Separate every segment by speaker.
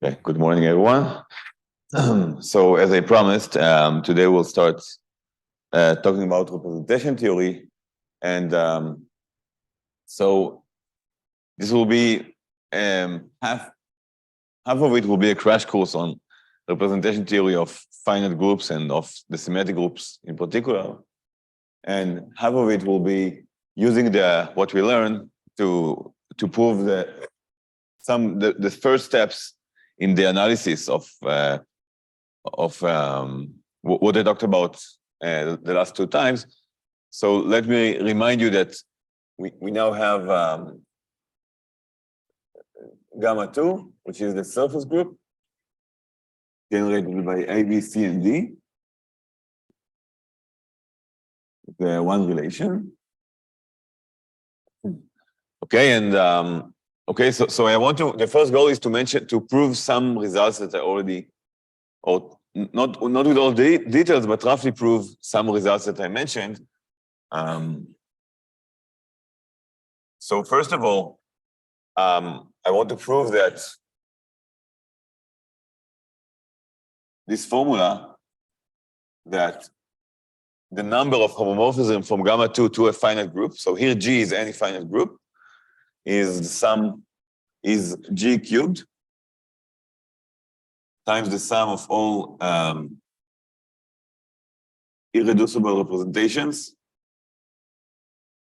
Speaker 1: Okay, good morning, everyone. So, as I promised, today we'll start talking about representation theory. And so this will be half of it will be a crash course on representation theory of finite groups and of the symmetric groups in particular. And half of it will be using what we learned to prove the first steps in the analysis of what I talked about the last two times. So let me remind you that we now have gamma 2, which is the surface group generated by A, B, C, and D. The one relation. Okay, and okay, so I want to, the first goal is to prove some results that I already, or not with all the details, but roughly prove some results that I mentioned. So first of all, I want to prove that this formula, that the number of homomorphisms from gamma 2 to a finite group, so here G is any finite group, is G cubed times the sum of all irreducible representations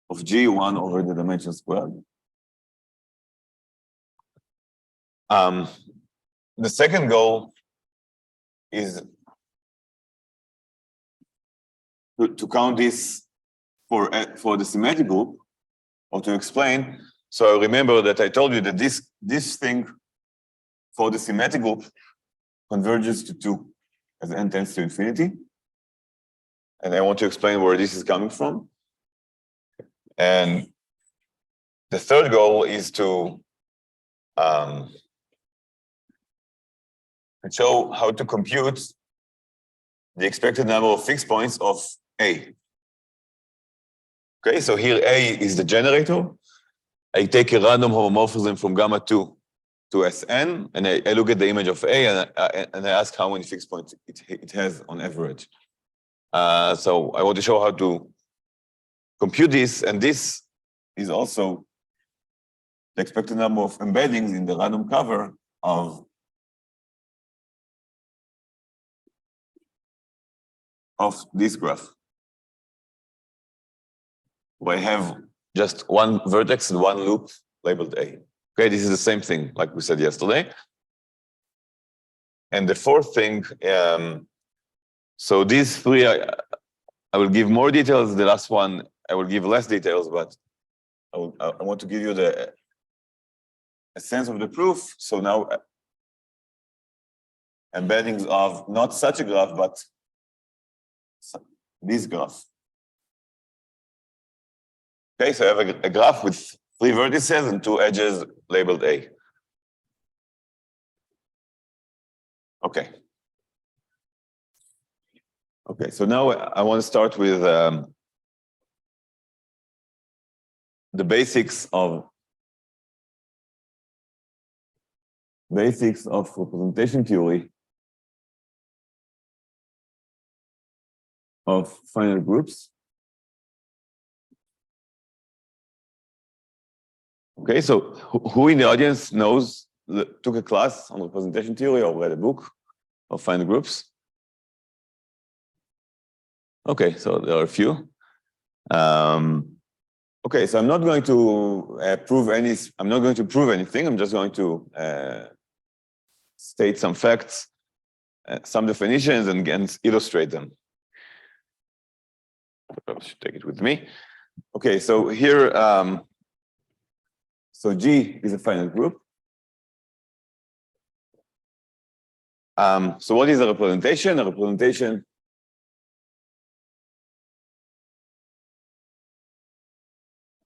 Speaker 1: of G1 over the dimension squared. The second goal is to count this for the symmetric group, or to explain. So remember that I told you that this thing for the symmetric group converges to 2 as n tends to infinity. And I want to explain where this is coming from. And the third goal is to show how to compute the expected number of fixed points of A. Okay, so here A is the generator. I take a random homomorphism from gamma 2 to Sn, and I look at the image of A, and I ask how many fixed points it has on average. So I want to show how to compute this, and this is also the expected number of embeddings in the random cover of this graph, where I have just one vertex and one loop labeled A. Okay, this is the same thing like we said yesterday. And the fourth thing, so these three, I will give more details. The last one, I will give less details, but I want to give you a sense of the proof. So now, embeddings of not such a graph, but this graph. Okay, so I have a graph with 3 vertices and 2 edges labeled A. Okay. Okay, so now I want to start with the basics of representation theory of finite groups. Okay, so who in the audience took a class on representation theory or read a book of finite groups? Okay, so there are a few. Okay, so I'm not going to prove anything. I'm just going to state some facts, some definitions, and illustrate them. I should take it with me. Okay, so here, so G is a finite group. So what is a representation? A representation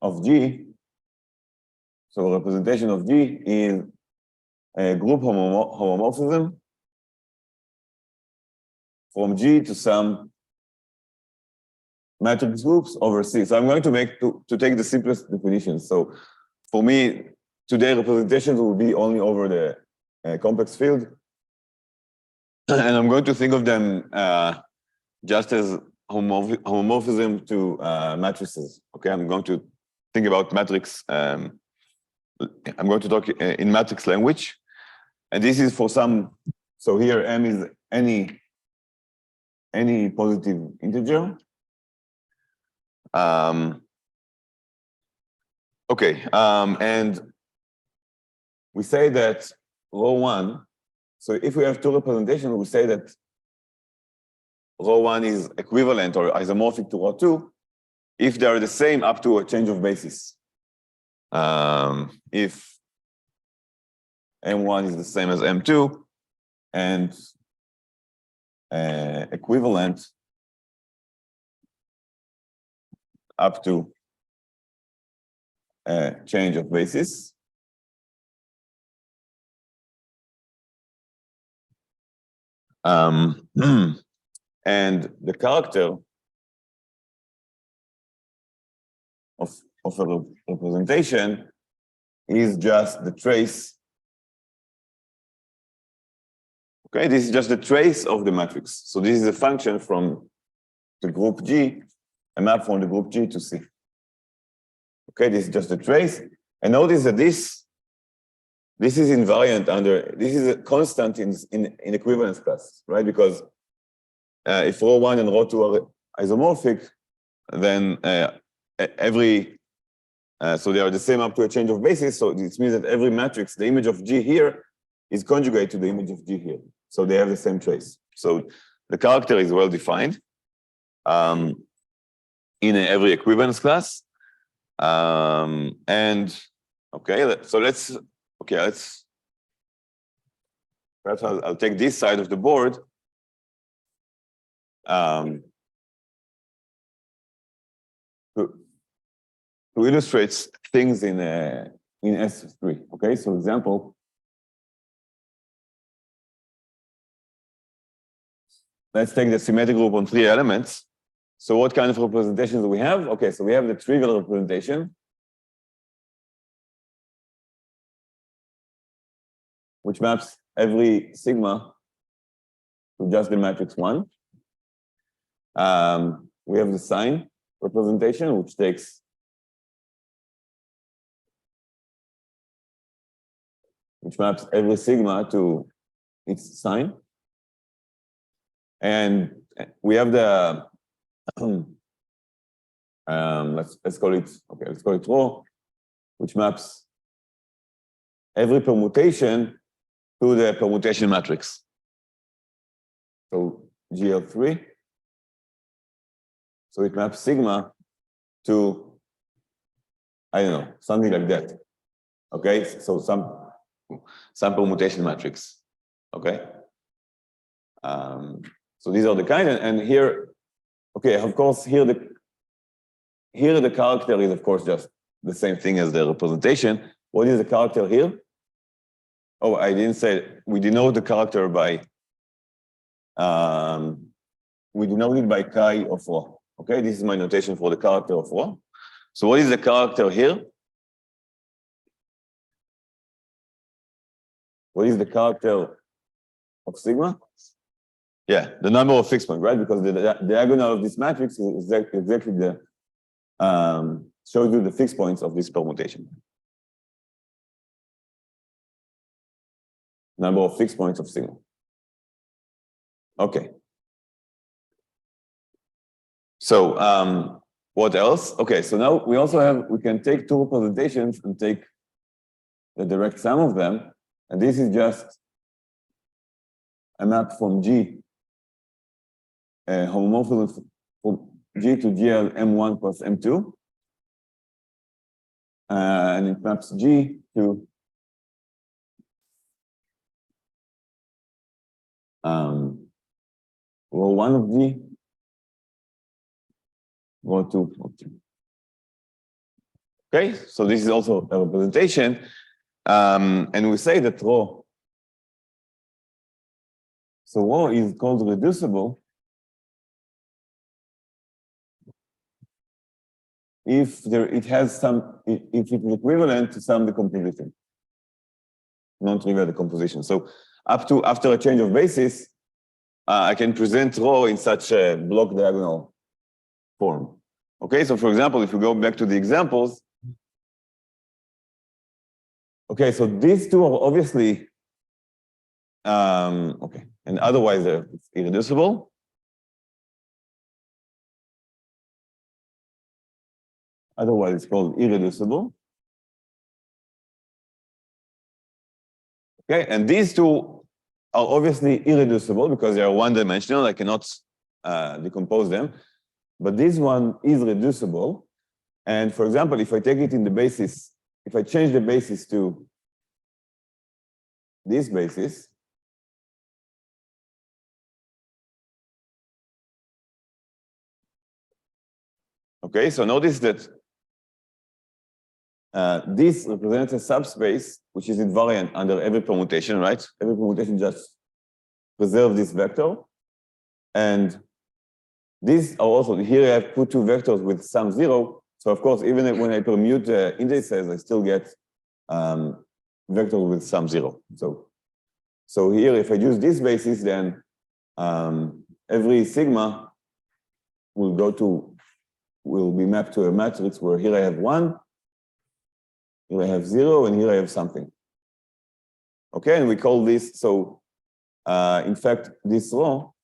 Speaker 1: of G. So a representation of G is a group homomorphism from G to some matrix groups over C. So I'm going to take the simplest definition. So for me, today representations will be only over the complex field. And I'm going to think of them just as homomorphism to matrices. Okay, I'm going to think about matrix. I'm going to talk in matrix language. And this is for some, so here M is any positive integer. And we say that rho 1, so if we have two representations, we say that rho 1 is equivalent or isomorphic to rho 2 if they are the same up to a change of basis. If M1 is the same as M2 and equivalent up to a change of basis. And the character of a representation is just the trace. Okay, this is just the trace of the matrix. So this is a function from the group G, a map from the group G to C. Okay, this is just a trace. And notice that this is invariant under, this is a constant in equivalence class, right? Because if rho 1 and rho 2 are isomorphic, then so they are the same up to a change of basis. So this means that every matrix, the image of G here is conjugate to the image of G here. So they have the same trace. So the character is well defined in every equivalence class. And okay, so perhaps I'll take this side of the board. To illustrate things in S3. Okay, so example. Let's take the symmetric group on 3 elements. So what kind of representations do we have? Okay, so we have the trivial representation, which maps every sigma to just the matrix 1. We have the sign representation, which maps every sigma to its sign. And we have the let's call it rho, which maps every permutation to the permutation matrix. So GL3. So it maps sigma to, I don't know, something like that. Okay, so some permutation matrix. Okay. So these are the kind, and here, okay, of course, here the character is, of course, just the same thing as the representation. What is the character here? Oh, I didn't say, we denote the character by, we denote it by chi of rho. Okay, this is my notation for the character of rho. So what is the character here? What is the character of sigma? Yeah, the number of fixed points, right? Because the diagonal of this matrix is exactly the, shows you the fixed points of this permutation. Number of fixed points of sigma. Okay. So what else? Okay, so now we also have, we can take two representations and take the direct sum of them. And this is just a map from G, homomorphism from G to GL M1 plus M2. And it maps G to rho 1 of G, rho 2 of G. Okay, so this is also a representation. And we say that rho, so rho is called reducible if it is equivalent to some decomposition. non-trivial decomposition. So after a change of basis, I can present rho in such a block diagonal form. Okay, so for example, if we go back to the examples, okay, so these two are obviously, okay, and otherwise they're irreducible. Otherwise it's called irreducible. Okay, and these two are obviously irreducible because they are one-dimensional. I cannot decompose them. But this one is reducible. And for example, if I take it in the basis, if I change the basis to this basis, okay, so notice that this represents a subspace which is invariant under every permutation, right? Every permutation just preserves this vector. And these are also, here I have put two vectors with sum 0. So of course, even when I permute indices, I still get vectors with sum 0. So here, if I use this basis, then every sigma will be mapped to a matrix where here I have 1, here I have 0, and here I have something. Okay, and we call this, so in fact, this rho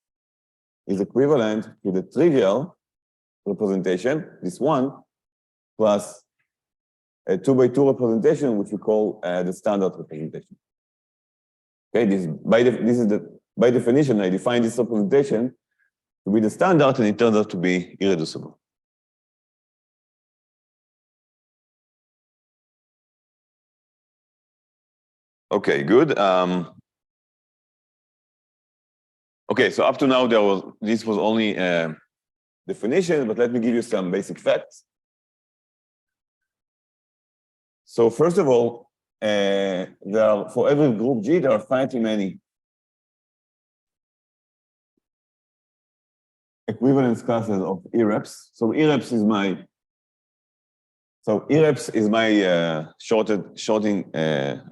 Speaker 1: is equivalent to the trivial representation, this 1, plus a 2x2 representation, which we call the standard representation. Okay, by definition, I define this representation to be the standard, and it turns out to be irreducible. Okay, good. Okay, so up to now this was only a definition, but let me give you some basic facts. So first of all, for every group G, there are finitely many equivalence classes of EREPs. So EREPs is my shorting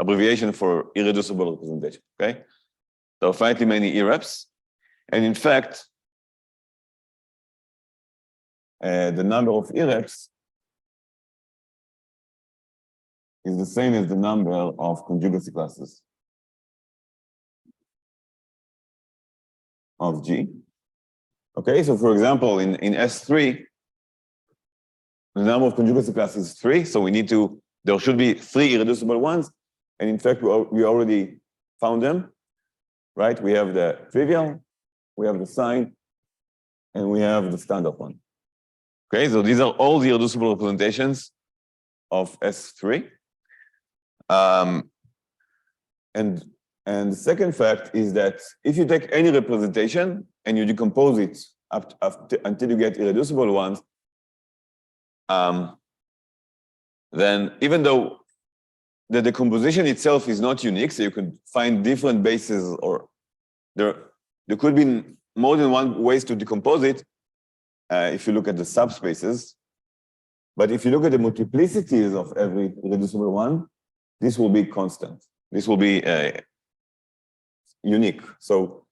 Speaker 1: abbreviation for irreducible representation. Okay, so finitely many EREPs, and in fact, the number of EREPs is the same as the number of conjugacy classes of G. Okay, so for example, in S3, the number of conjugacy classes is 3, so there should be 3 irreducible ones, and in fact, we already found them, right? We have the trivial, we have the sign, and we have the standard one. Okay, so these are all the irreducible representations of S3. And the second fact is that if you take any representation and you decompose it until you get irreducible ones, then even though the decomposition itself is not unique, so you could find different bases, or there could be more than one ways to decompose it if you look at the subspaces. But if you look at the multiplicities of every irreducible one, this will be constant. This will be unique. So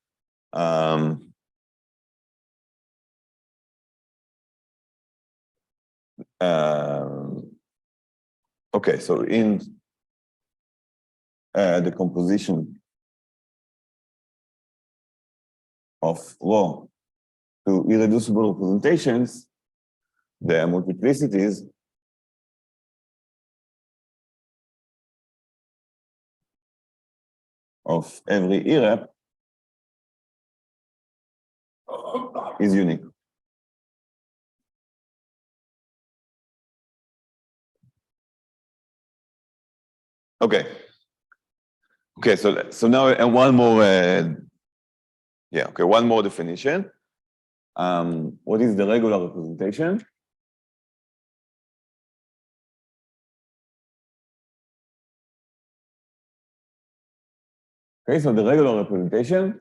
Speaker 1: okay, so in the composition of rho to irreducible representations, the multiplicities of every IREP is unique. Okay. Okay, so now one more, one more definition. What is the regular representation? Okay, so the regular representation,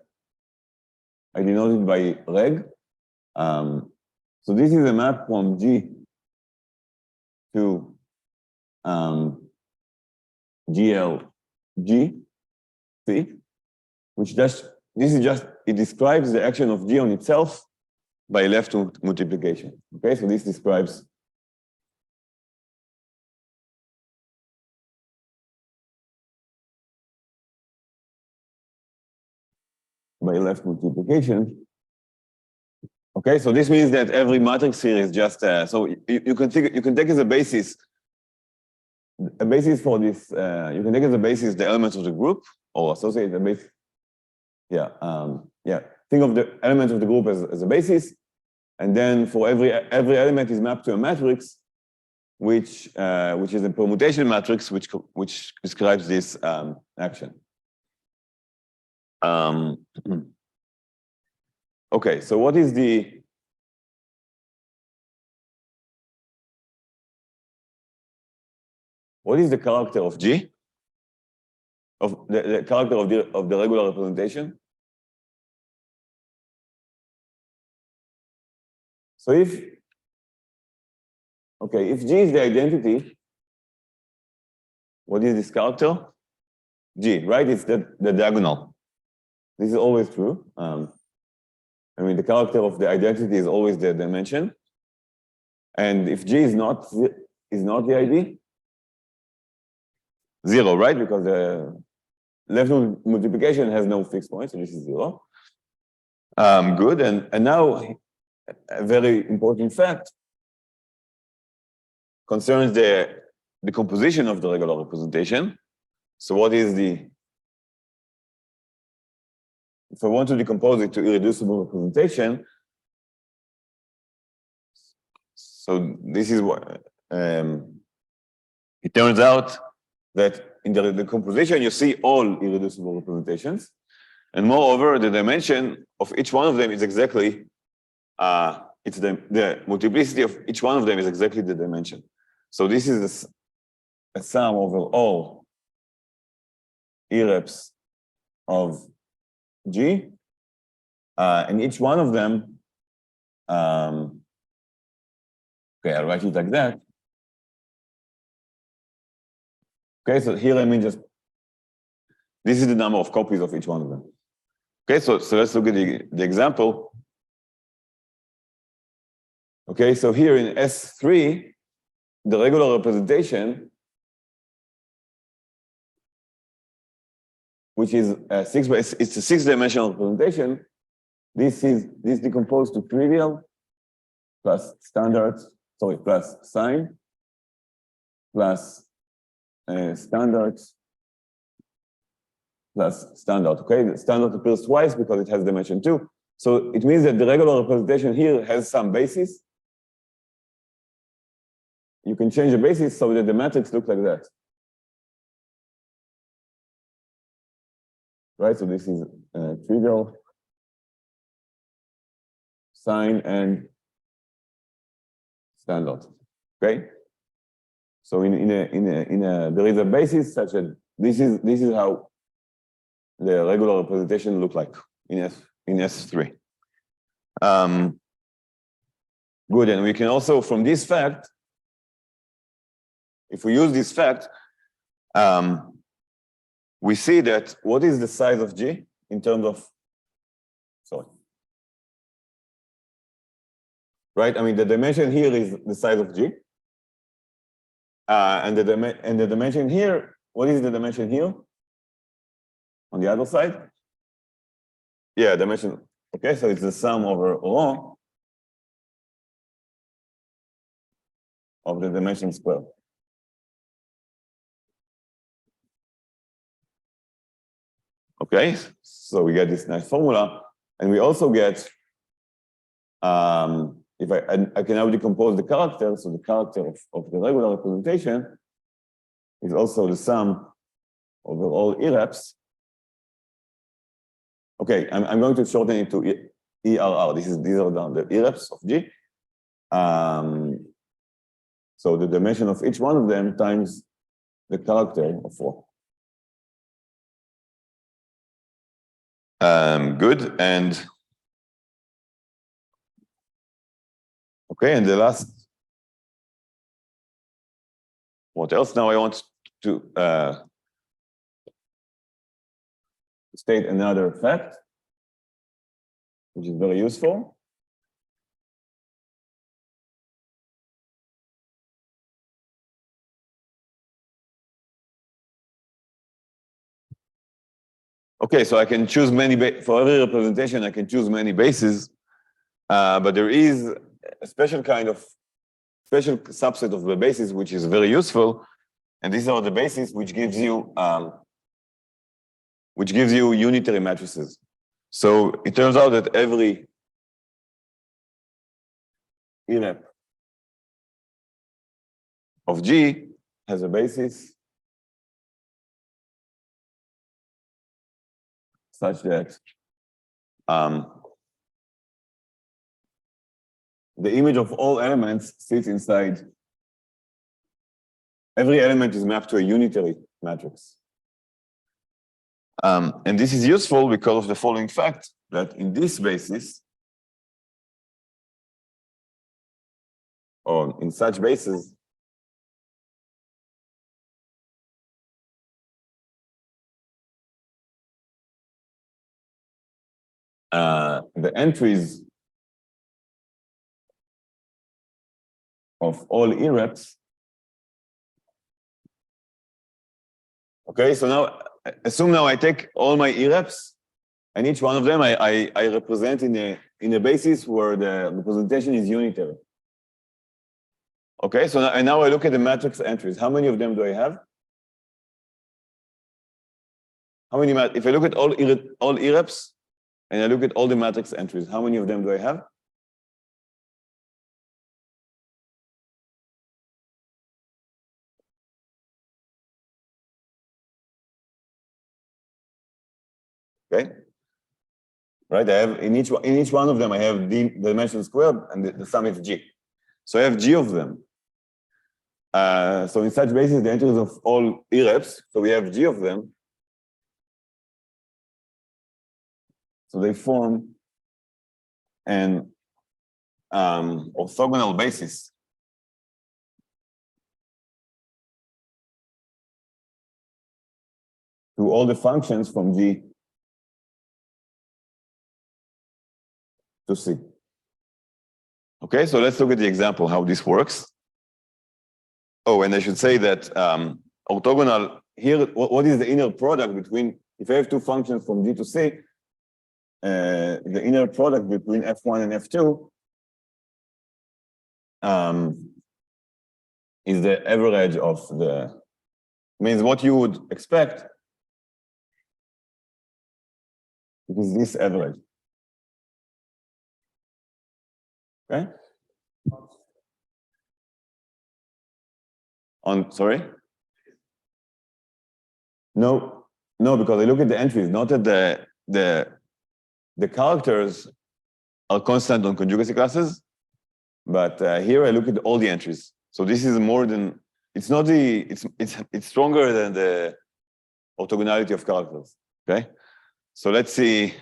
Speaker 1: I denote it by reg. So this is a map from G to GLG. C, which this is just, it describes the action of G on itself by left multiplication. Okay, so this describes by left multiplication. Okay, so this means that every matrix here is just so you can take as a basis for this. You can take as a basis the elements of the group or associate the base. Yeah, think of the elements of the group as a basis, and then for every element is mapped to a matrix, which is a permutation matrix, which describes this action. Okay, so what is the character of G? Of the character of the regular representation? So if G is the identity, what is this character? G, right? It's the diagonal. This is always true. I mean, the character of the identity is always the dimension. And if G is not the ID, 0, right? Because the left multiplication has no fixed point, so this is 0. Good, and now a very important fact concerns the composition of the regular representation. So what is if I want to decompose it to irreducible representation, so this is what, it turns out that in the decomposition, you see all irreducible representations. And moreover, the dimension of each one of them is exactly, it's the multiplicity of each one of them is exactly the dimension. So this is a sum over all irreps of G, and each one of them, okay, I'll write it like that. Okay, so here I mean just, this is the number of copies of each one of them. Okay, so let's look at the example. Okay, so here in S3, the regular representation, which is it's a 6-dimensional representation. This decomposed to trivial plus standard, plus sign plus standard plus standard. Okay, the standard appears twice because it has dimension 2. So it means that the regular representation here has some basis. You can change the basis so that the matrix looks like that. Right, so this is trivial, sign, and standard. Okay, so there is a basis such that this is how the regular representation look like in S3. Good, and we can also from this fact, if we use this fact, we see that what is the size of G in terms of, right? I mean, the dimension here is the size of G. And the dimension here, what is the dimension here? On the other side? Yeah, dimension, okay, so it's the sum over rho of the dimension squared. Okay, so we get this nice formula, and we also get, if I can now decompose the character, so the character of the regular representation is also the sum over all irreps. Okay, I'm going to shorten it to ERR. These are the irreps of G. So the dimension of each one of them times the character of 4. Good, and okay, and the last, what else now I want to state another fact, which is very useful. Okay, so I can choose for every representation, I can choose many bases, but there is a special subset of the bases which is very useful, and these are the bases which gives you unitary matrices. So it turns out that every irrep of G has a basis such that the image of all elements sits inside. Every element is mapped to a unitary matrix. And this is useful because of the following fact, that in this basis, or in such bases, the entries of all irreps. Okay, so now assume now I take all my irreps, and each one of them I represent in a basis where the representation is unitary. Okay, so now I look at the matrix entries. How many of them do I have? How many? If I look at all irreps, and I look at all the matrix entries, how many of them do I have? Okay, right. I have in each one of them I have the dimension squared, and the sum is G. So I have G of them. So in such basis, the entries of all irreps, so we have G of them. So they form an orthogonal basis to all the functions from G to C. Okay, so let's look at the example, how this works. Oh, and I should say that orthogonal here, what is the inner product between, if I have two functions from G to C, the inner product between F1 and F2 is the average of means what you would expect, it is this average. Okay? Sorry? No, because I look at the entries, not at the characters are constant on conjugacy classes, but here I look at all the entries. So this is more than, it's not it's stronger than the orthogonality of characters. Okay? So let's see.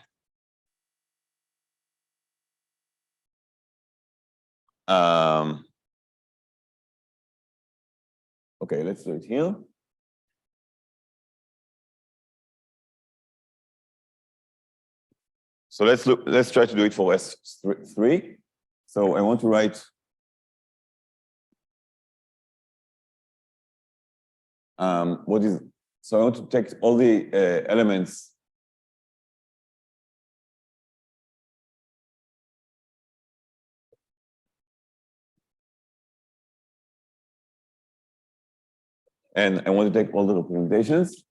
Speaker 1: Okay, let's do it here. So let's try to do it for S3. So I want to write so I want to take all the elements and I want to take all the representations.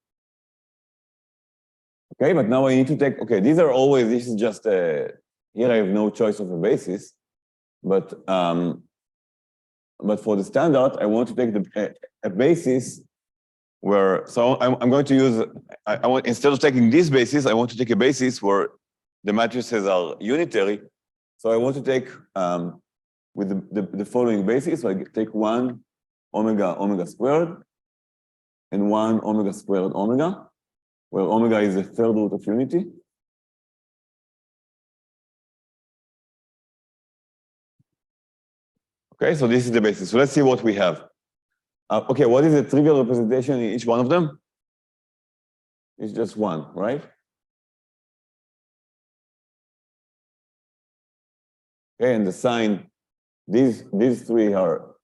Speaker 1: Okay, but now I need to take, okay, these are always, this is just, here I have no choice of a basis, but for the standard, I want to take a basis where, so I'm going to use, I want, instead of taking this basis, I want to take a basis where the matrices are unitary. So I want to take, with the following basis, so I take 1 omega squared, and 1 omega squared omega, where omega is the third root of unity. Okay, so this is the basis. So let's see what we have. Okay, what is the trivial representation in each one of them? It's just 1, right? Okay, and the sign, these three are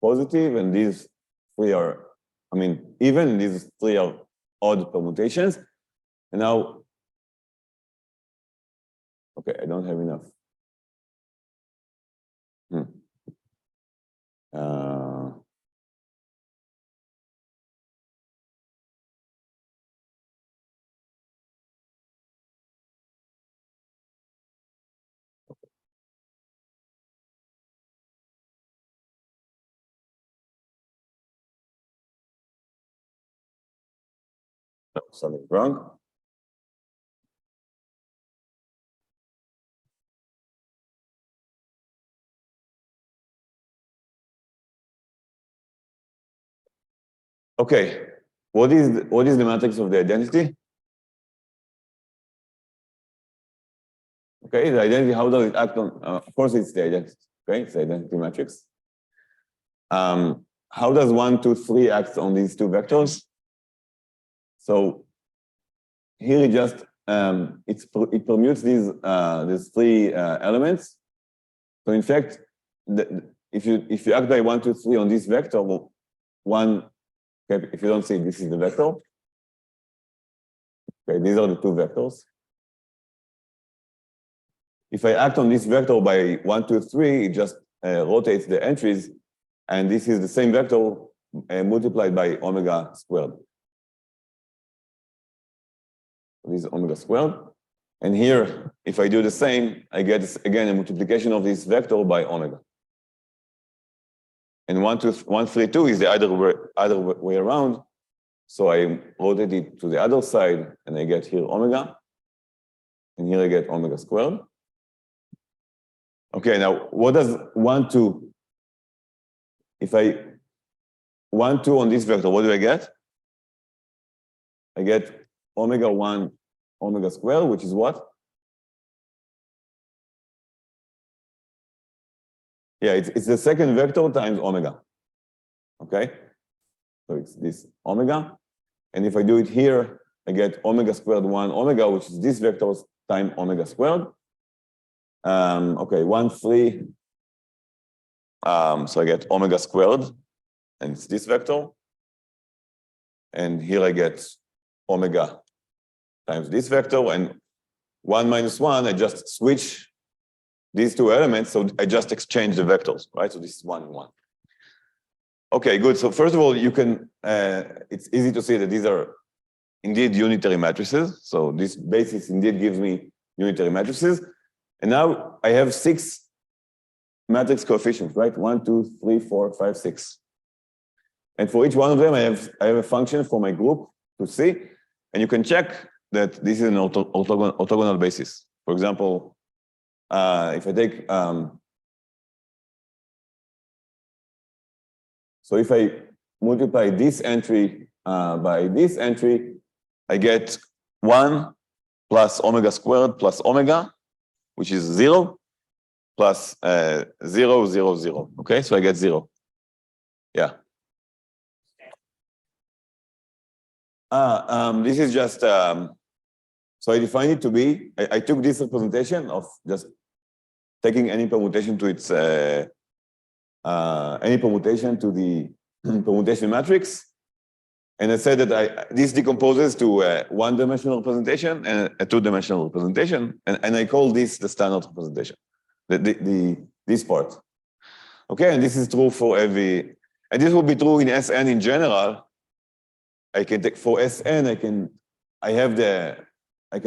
Speaker 1: positive, and these three are, even, and these three are odd permutations. And now, okay, I don't have enough. Something wrong. Okay, what is the matrix of the identity? Okay, the identity, how does it act on? Of course, it's the identity. Okay, it's the identity matrix. How does 1, 2, 3 act on these two vectors? So here it just it permutes these three elements. So in fact, if you act by 1, 2, 3 on this vector, one, okay, if you don't see it, this is the vector. Okay, these are the two vectors. If I act on this vector by 1, 2, 3, it just rotates the entries, and this is the same vector multiplied by omega squared. This is omega squared. And here, if I do the same, I get, again, a multiplication of this vector by omega. And 1, 3, 2 is the other way around. So I rotate it to the other side, and I get here omega. And here I get omega squared. Okay, now what does 1, 2? If I 1, 2 on this vector, what do I get? I get omega 1 omega squared, which is what? Yeah, it's the second vector times omega. Okay, so it's this omega. And if I do it here, I get omega squared 1 omega, which is this vector times omega squared. Okay, 1, 3. So I get omega squared, and it's this vector. And here I get omega times this vector, and 1 minus 1, I just switch these two elements, so I just exchange the vectors, right? So this is 1 and 1. Okay, good. So first of all, you can, it's easy to see that these are indeed unitary matrices. So this basis indeed gives me unitary matrices. And now I have 6 matrix coefficients, right? 1, 2, 3, 4, 5, 6. And for each one of them, I have a function for my group to see. And you can check that this is an orthogonal basis. For example, if I take, so if I multiply this entry by this entry, I get 1 plus omega squared plus omega, which is 0, plus 0, 0, 0. Okay, so I get 0. Yeah. This is just, so I defined it to be, I took this representation of just taking any permutation to its, any permutation to the permutation matrix. And I said that this decomposes to a 1-dimensional representation and a 2-dimensional representation. And I call this the standard representation, this part. Okay, and this is true for every, and this will be true in SN in general. I can take for SN, I can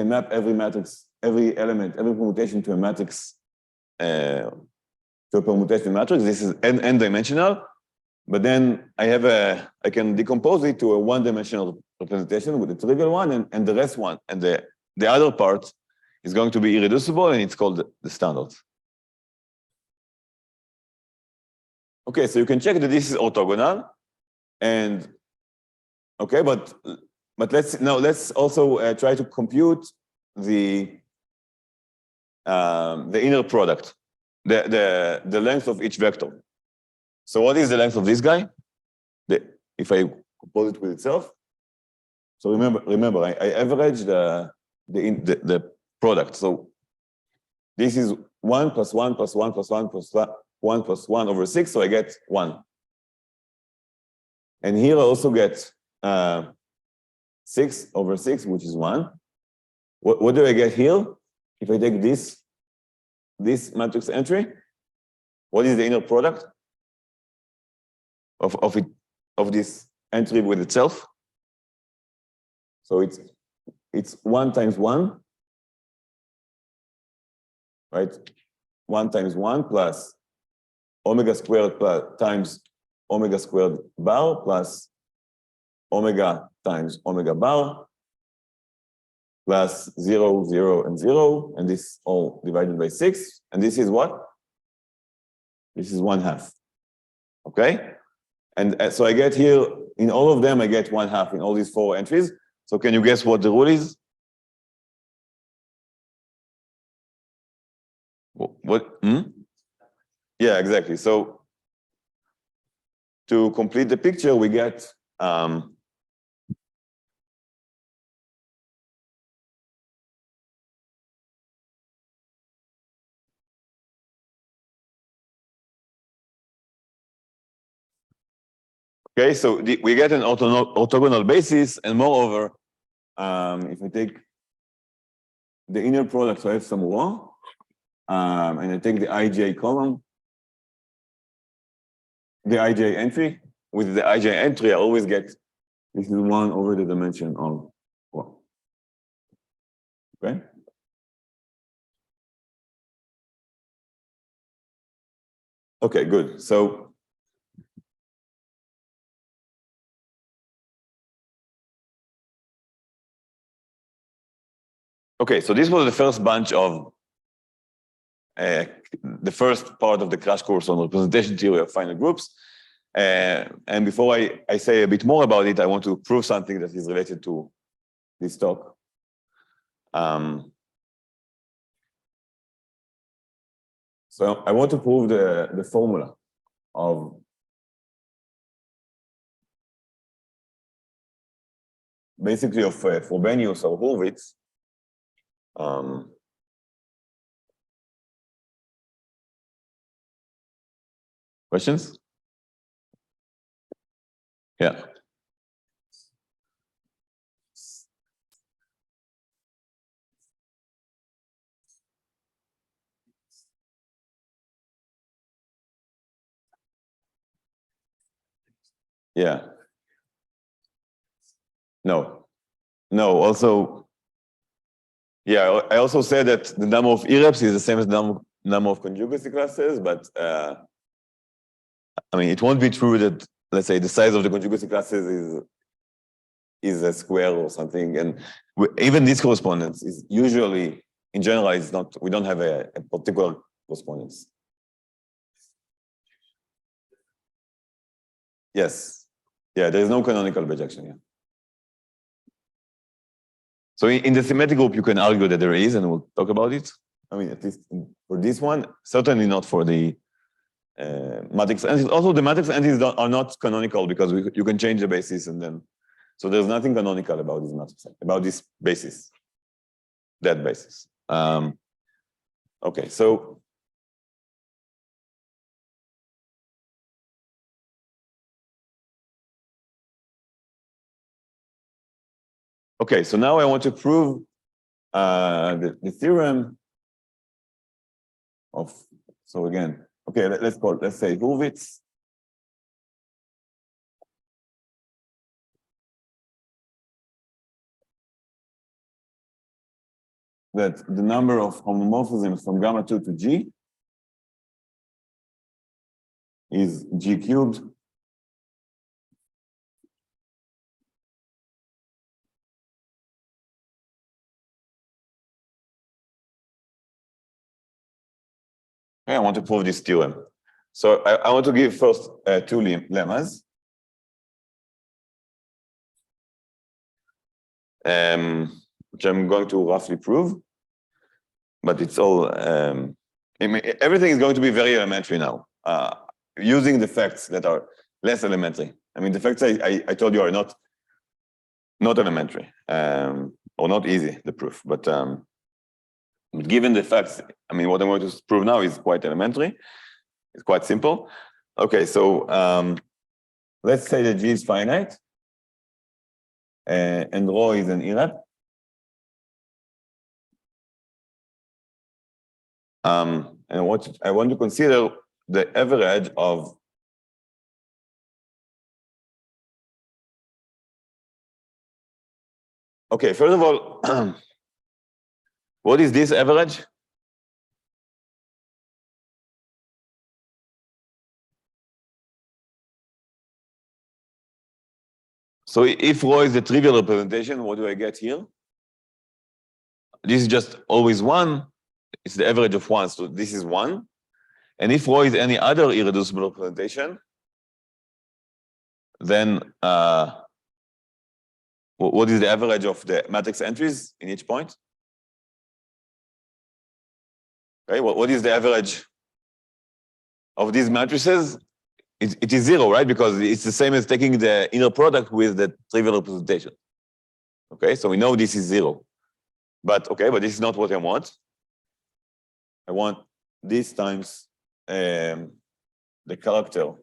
Speaker 1: map every matrix, every element, every permutation to a matrix, to a permutation matrix. This is n-dimensional, but then I can decompose it to a 1-dimensional representation with a trivial one, and the rest one, and the other part is going to be irreducible, and it's called the standard. Okay, so you can check that this is orthogonal, and okay, but let's also try to compute the inner product, the length of each vector. So what is the length of this guy? If I compose it with itself. So remember, I average the product. So this is 1 plus 1 plus 1 plus 1 plus 1 plus 1 over 6, so I get 1. And here I also get 6 over 6, which is 1. What do I get here? If I take this matrix entry, what is the inner product of this entry with itself? So it's 1 times 1, right? 1 times 1 plus omega squared times omega squared bar plus omega times omega bar plus 0, 0, and 0, and this all divided by 6. And this is what? This is 1/2. Okay? And so I get here, in all of them, I get 1/2 in all these 4 entries. So can you guess what the rule is? What? Yeah, exactly. So to complete the picture, we get okay, so we get an orthogonal basis, and moreover, if I take the inner product, so I have some raw, and I take the ij column, the ij entry. With the ij entry, I always get this is 1 over the dimension of 1. Okay? Okay, good. So okay, so this was the first bunch of the first part of the crash course on representation theory of finite groups. And before I say a bit more about it, I want to prove something that is related to this talk. So I want to prove the formula of basically of Frobenius or Hurwitz. Questions? Yeah. Yeah. No. Also, yeah, I also said that the number of EREPs is the same as the number of conjugacy classes, but I mean, it won't be true that, let's say, the size of the conjugacy classes is a square or something. And even this correspondence is usually, in general, it's not, we don't have a particular correspondence. Yes. Yeah, there is no canonical projection, yeah. So in the symmetric group, you can argue that there is, and we'll talk about it. I mean, at least for this one, certainly not for the matrix entities. Also, the matrix entities are not canonical because you can change the basis and then, so there's nothing canonical about this matrix, about this basis, that basis. Okay, so. Okay, so now I want to prove the theorem of, so again, okay, let's say Hurwitz. That the number of homomorphisms from gamma 2 to G is G cubed I want to prove this theorem. So I want to give first 2 lemmas. Which I'm going to roughly prove, but it's all, everything is going to be very elementary now, using the facts that are less elementary. I mean, the facts I told you are not elementary, or not easy, the proof, but But given the facts, I mean, what I'm going to prove now is quite elementary. It's quite simple. Okay, so let's say that G is finite, and rho is an irrep. And what I want to consider the average of okay, first of all, what is this average? So if rho is the trivial representation, what do I get here? This is just always 1. It's the average of 1, so this is 1. And if rho is any other irreducible representation, then what is the average of the matrix entries in each point? Okay, what is the average of these matrices? It is 0, right? Because it's the same as taking the inner product with the trivial representation. Okay, so we know this is 0. But okay, but this is not what I want. I want this times the character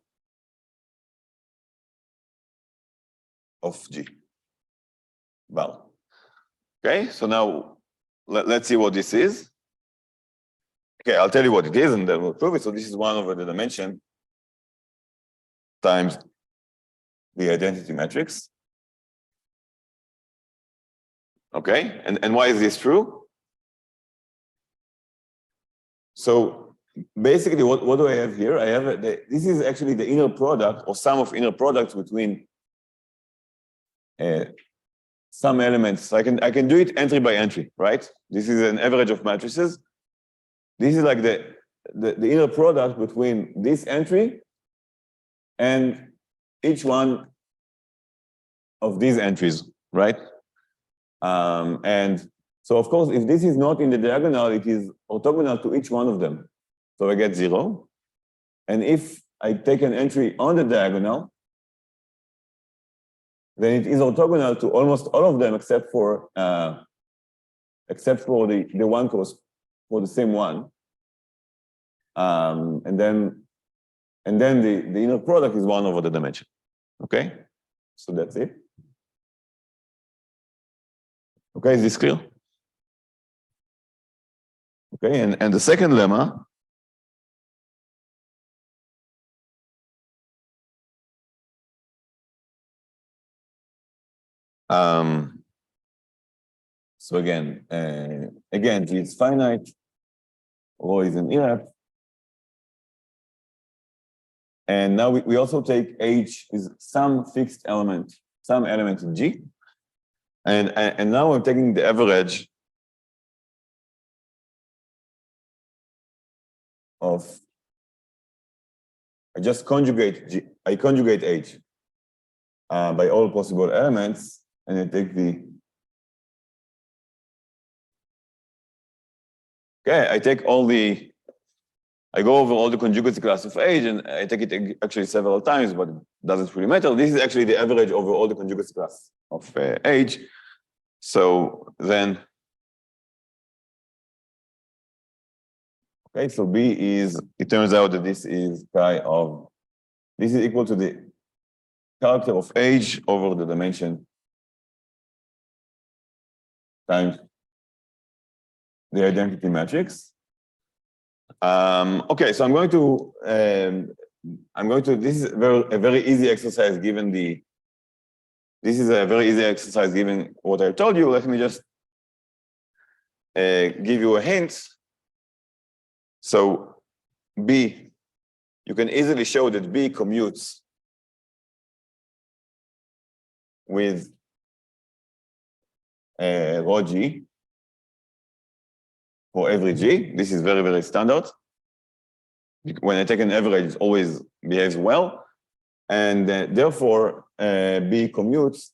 Speaker 1: of G bar. Okay, so now let's see what this is. Okay, I'll tell you what it is and then we'll prove it. So this is 1 over the dimension times the identity matrix. Okay, and why is this true? So basically what do I have here? I have this is actually the inner product or sum of inner products between some elements. I can do it entry by entry, right? This is an average of matrices. This is like the inner product between this entry and each one of these entries, right? And so of course, if this is not in the diagonal, it is orthogonal to each one of them. So I get 0. And if I take an entry on the diagonal, then it is orthogonal to almost all of them except for the one course for the same one. And then the inner product is 1 over the dimension. Okay, so that's it. Okay, is this clear? Okay, and the second lemma so again, G is finite, rho is an irrep. And now we also take H is some fixed element, some element in G. And now I'm taking the average of, I just conjugate G, I conjugate H by all possible elements, and I take I go over all the conjugacy class of H, and I take it actually several times, but it doesn't really matter. This is actually the average over all the conjugacy class of H. So then, okay, so B is, it turns out that this is this is equal to the character of H over the dimension times the identity matrix. Okay, so I'm going to, this is a very easy exercise given what I told you. Let me just give you a hint. So B, you can easily show that B commutes with rho G for every G. This is very, very standard. When I take an average, it always behaves well. And therefore, B commutes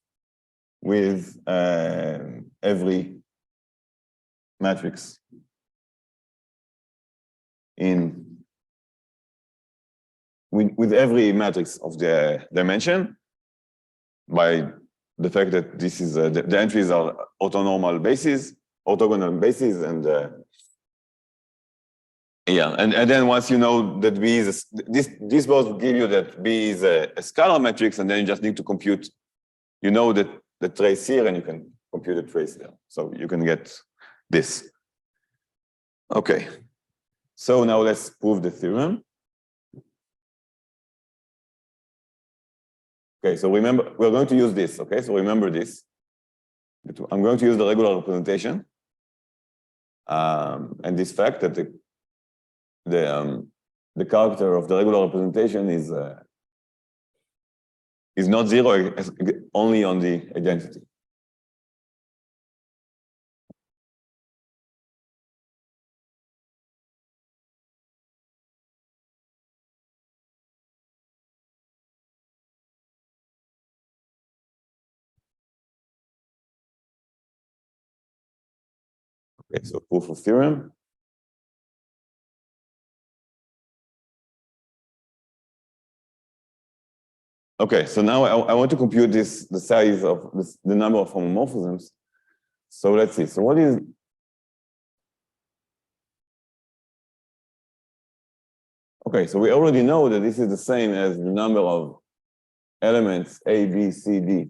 Speaker 1: with every matrix with every matrix of the dimension by the fact that this is the entries are orthogonal bases, and Yeah, and then once you know that B is this both give you that B is a scalar matrix, and then you just need to compute. You know that the trace here, and you can compute the trace there. So you can get this. Okay. So now let's prove the theorem. Okay, so remember, we're going to use this, okay? So remember this. I'm going to use the regular representation. And this fact that the character of the regular representation is not zero, only on the identity. Okay, so proof of theorem. Okay, so now I want to compute the size of the number of homomorphisms. So let's see. So what is okay? So we already know that this is the same as the number of elements A, B, C, D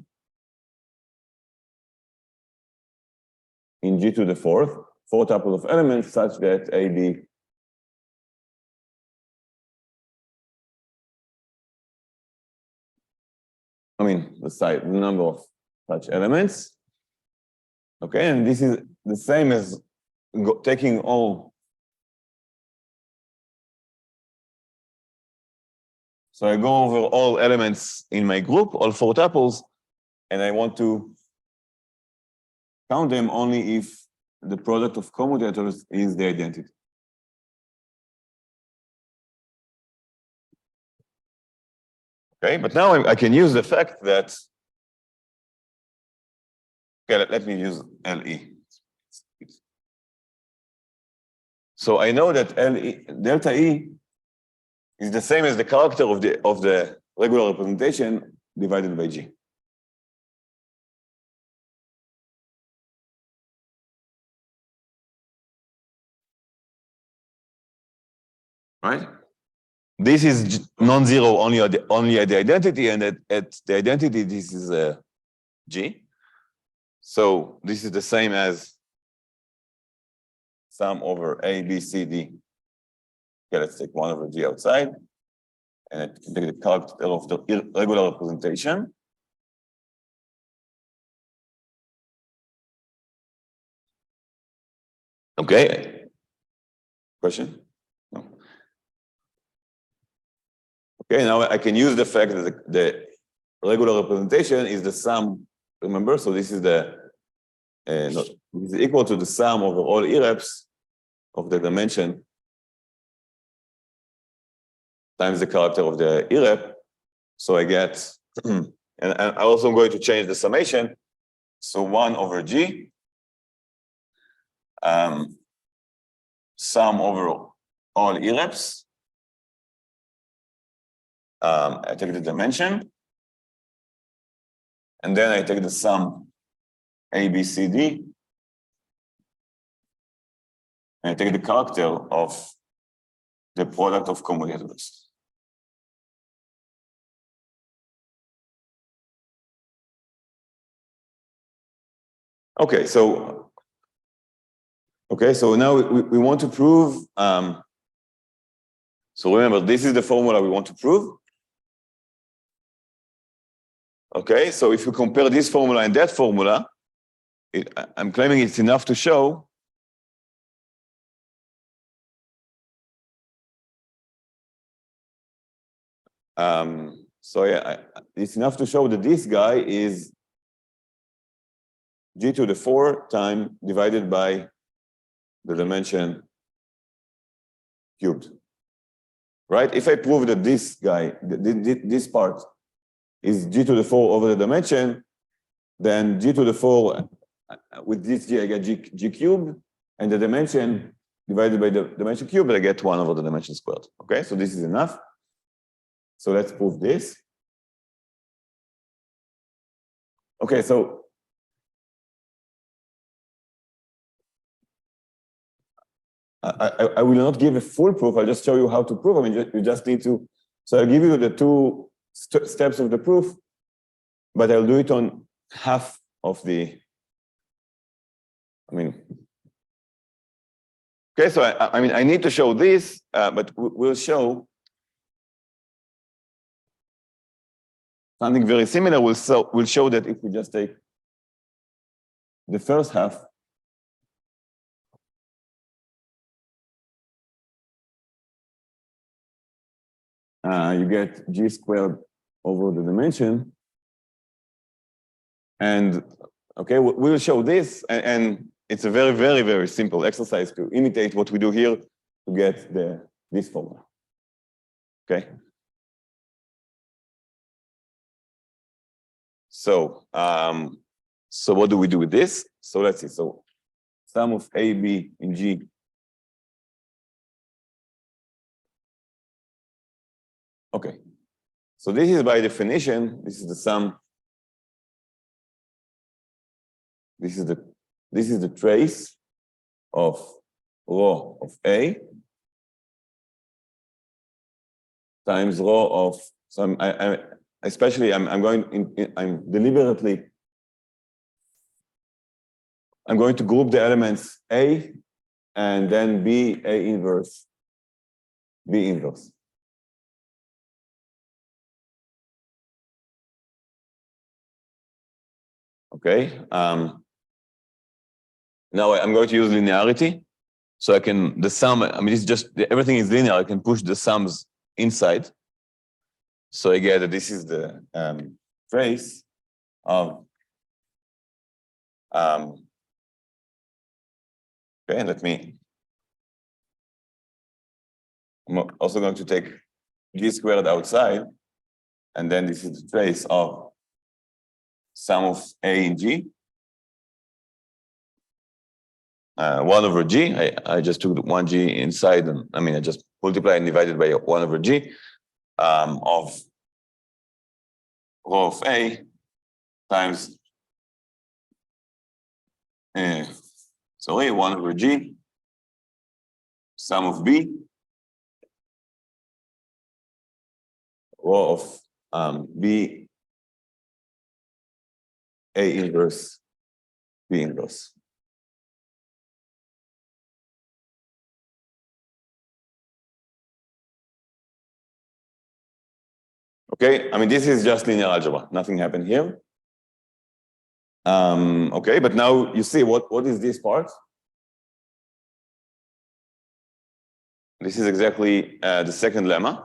Speaker 1: in G to the fourth, four tuples of elements such that A, B. I mean, the number of such elements. Okay, and this is the same as taking all. So I go over all elements in my group, all four tuples, and I want to count them only if the product of commutators is the identity. Okay, but now I can use the fact that, okay, let me use LE. So I know that delta E is the same as the character of the regular representation divided by G. Right? This is non-zero only at the identity, and at the identity, this is G. So this is the same as sum over A, B, C, D. Okay, let's take 1 over G outside, and take the character of the regular representation. Okay. Question? No. Okay, now I can use the fact that the regular representation is the sum. Remember, so this is this is equal to the sum over all irreps of the dimension times the character of the irrep. So I get, and I also am going to change the summation. So 1 over G, sum over all irreps. I take the dimension, and then I take the sum A, B, C, D, and I take the character of the product of commutators. Okay, so now we want to prove. So remember, this is the formula we want to prove. Okay, so if you compare this formula and that formula, I'm claiming it's enough to show so yeah, it's enough to show that this guy is G to the 4 time divided by the dimension cubed. Right? If I prove that this guy, this part is G to the 4 over the dimension, then G to the 4, with this G, I get G cubed, and the dimension divided by the dimension cubed, I get 1 over the dimension squared. Okay, so this is enough. So let's prove this. Okay, so I will not give a full proof. I'll just show you how to prove. I mean, you just need to. So I'll give you the two steps of the proof, but I'll do it on half of the. I mean. Okay, so I mean, I need to show this, but we'll show something very similar. We'll show that if we just take the first half, you get g squared over the dimension. And okay, we'll show this, and it's a very, very, very simple exercise to imitate what we do here to get this formula. Okay. So, so what do we do with this? So let's see. So sum of A, B in G. Okay. So this is by definition, this is the sum. This is the trace of rho of A times rho of, so I'm going to group the elements A and then B, A inverse, B inverse. Okay. Now I'm going to use linearity. So I can, the sum, I mean, it's just, everything is linear. I can push the sums inside. So I get that this is the trace of, okay, and I'm also going to take g squared outside, and then this is the trace of sum of A in G. 1 over G, I just took the 1G inside, and I mean, I just multiplied and divided by 1 over G of rho of A times, 1 over G, sum of B, rho of B, A inverse, B inverse. Okay, I mean, this is just linear algebra. Nothing happened here. Okay, but now you see what is this part? This is exactly the second lemma,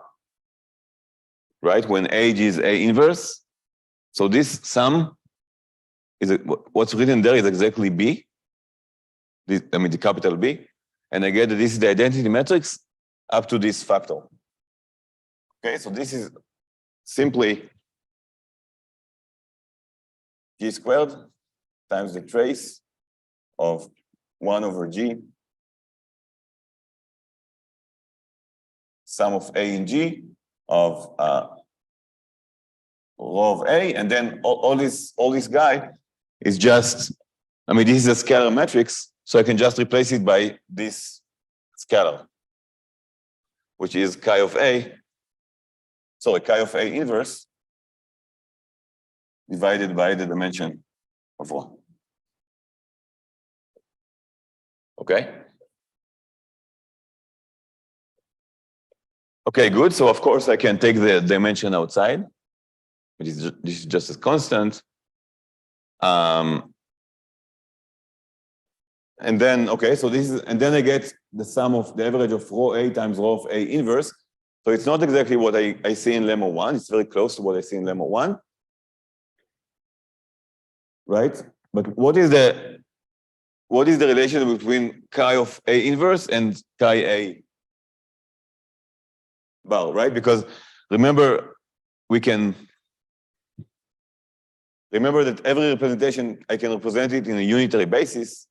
Speaker 1: right? When age is A inverse. So this sum is what's written there is exactly B. I mean, the capital B. And I get that this is the identity matrix up to this factor. Okay, so this is simply G squared times the trace of 1 over G, sum of A in G of rho of A, and then all this guy is just, I mean, this is a scalar matrix, so I can just replace it by this scalar, which is chi of A inverse divided by the dimension of rho. Okay? Okay, good. So of course I can take the dimension outside, which is this is just a constant. And then, okay, so this is, and then I get the sum of the average of rho A times rho of A inverse. So it's not exactly what I see in lemma 1. It's very close to what I see in lemma 1. Right? But what is the relation between chi of A inverse and chi A bar, right? Because remember that every representation, I can represent it in a unitary basis.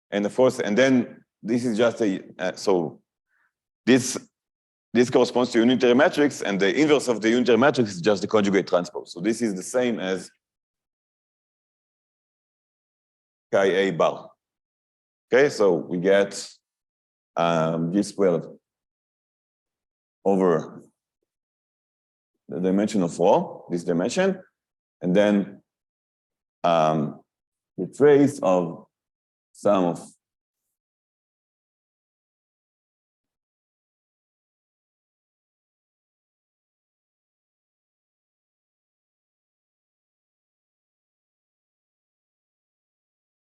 Speaker 1: And of course, and then this is just so this corresponds to unitary matrix, and the inverse of the unitary matrix is just the conjugate transpose. So this is the same as chi A bar. Okay, so we get G squared over the dimension of rho, this dimension, and then the trace of sum of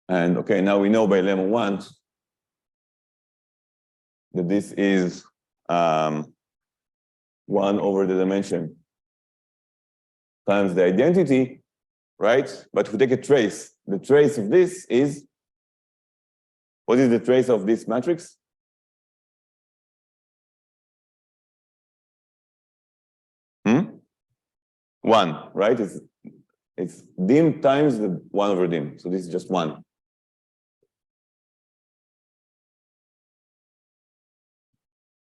Speaker 1: and okay, now we know by lemma 1 that this is 1 over the dimension times the identity, right? But if we take a trace, the trace of this is, what is the trace of this matrix? One, right? It's dim times the 1 over dim. So this is just 1.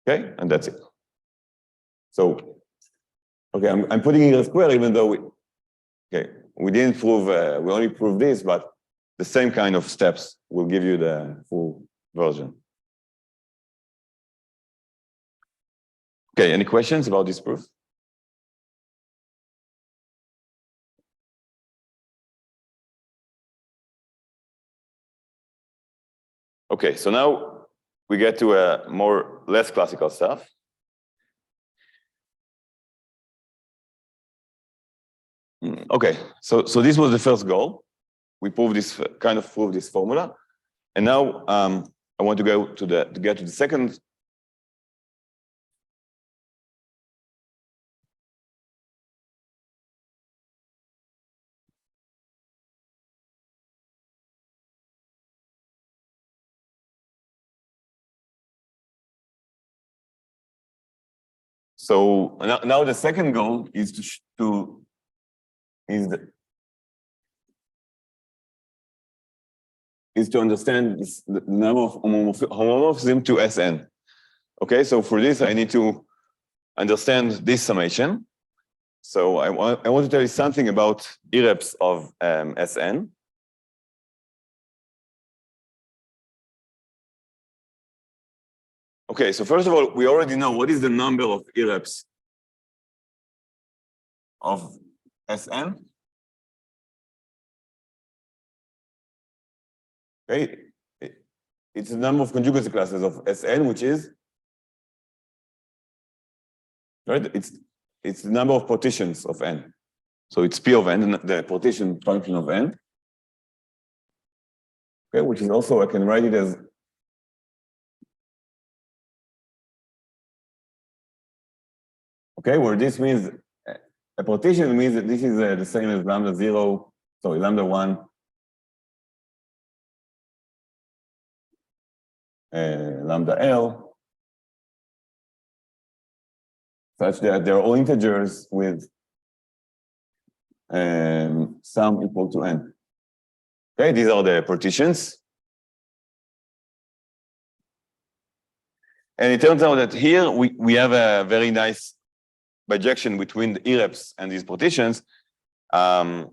Speaker 1: Okay, and that's it. So, okay, I'm putting in a square even though we didn't prove, we only proved this, but the same kind of steps will give you the full version. Okay, any questions about this proof? Okay, so now we get to a less classical stuff. Okay, so this was the first goal. We proved this, kind of proved this formula. And now I want to go to get to the second. So now the second goal is to understand the number of homomorphism to Sn. Okay, so for this I need to understand this summation. So I want to tell you something about irreps of Sn. Okay, so first of all, we already know what is the number of irreps of Sn. Okay, it's the number of conjugacy classes of Sn, which is, right? It's the number of partitions of n. So it's P of n, the partition function of n. Okay, which is also, I can write it as okay, where this means a partition means that this is the same as lambda 0, sorry, lambda 1, lambda L, such that they're all integers with sum equal to n. Okay, these are the partitions. And it turns out that here we have a very nice bijection between the irreps and these partitions. And